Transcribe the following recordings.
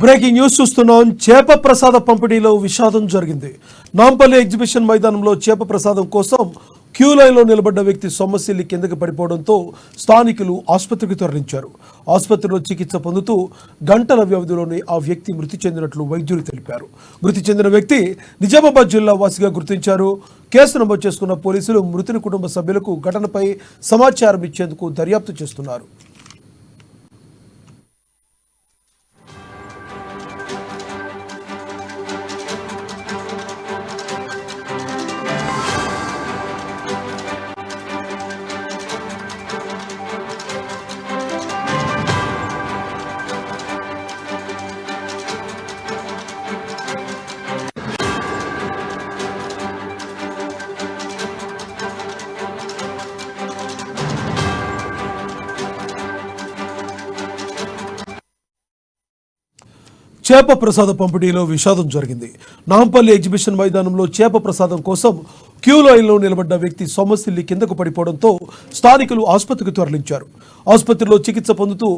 Breaking news చూస్తున్నాం. చేప ప్రసాద పంపిణీలో విషాదం జరిగింది. నాంపల్లి ఎగ్జిబిషన్ మైదానంలో చేప ప్రసాదం కోసం క్యూ లైన్లో నిలబడ్డ వ్యక్తి సొమ్మసిల్లి కిందకి పడిపోవడంతో స్థానికులు ఆసుపత్రికి తరలించారు. ఆసుపత్రిలో చికిత్స పొందుతూ గంటల వ్యవధిలోనే ఆ వ్యక్తి మృతి చెందినట్లు వైద్యులు తెలిపారు. మృతి చెందిన వ్యక్తి నిజామాబాద్ జిల్లా వాసిగా గుర్తించారు. కేసు నమోదు చేసుకున్న పోలీసులు మృతుని కుటుంబ సభ్యులకు ఘటనపై సమాచారం ఇచ్చేందుకు దర్యాప్తు చేస్తున్నారు. చేప ప్రసాద పంపిణీలో విషాదం జరిగింది. నాంపల్లి ఎగ్జిబిషన్ మైదానంలో చేప ప్రసాదం కోసం క్యూ లైన్లో నిలబడ్డ వ్యక్తి సొమ్మసిల్లి కిందకు పడిపోవడంతో స్థానికులు ఆసుపత్రికి తరలించారు. ఆసుపత్రిలో చికిత్స పొందుతూ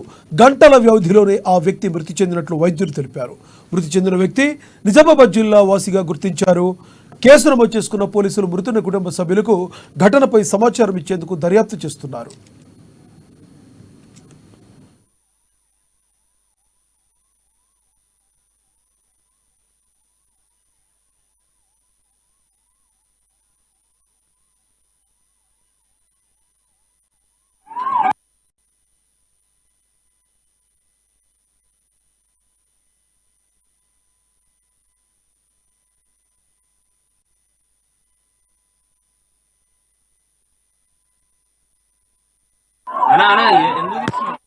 గంటల వ్యవధిలోనే ఆ వ్యక్తి మృతి చెందినట్లు వైద్యులు తెలిపారు. మృతి చెందిన వ్యక్తి నిజామాబాద్ జిల్లా వాసిగా గుర్తించారు. కేసు నమోదు చేసుకున్న పోలీసులు మృతుని కుటుంబ సభ్యులకు ఘటనపై సమాచారం ఇచ్చేందుకు దర్యాప్తు చేస్తున్నారు. అన్నా అన్నా ఎందుకు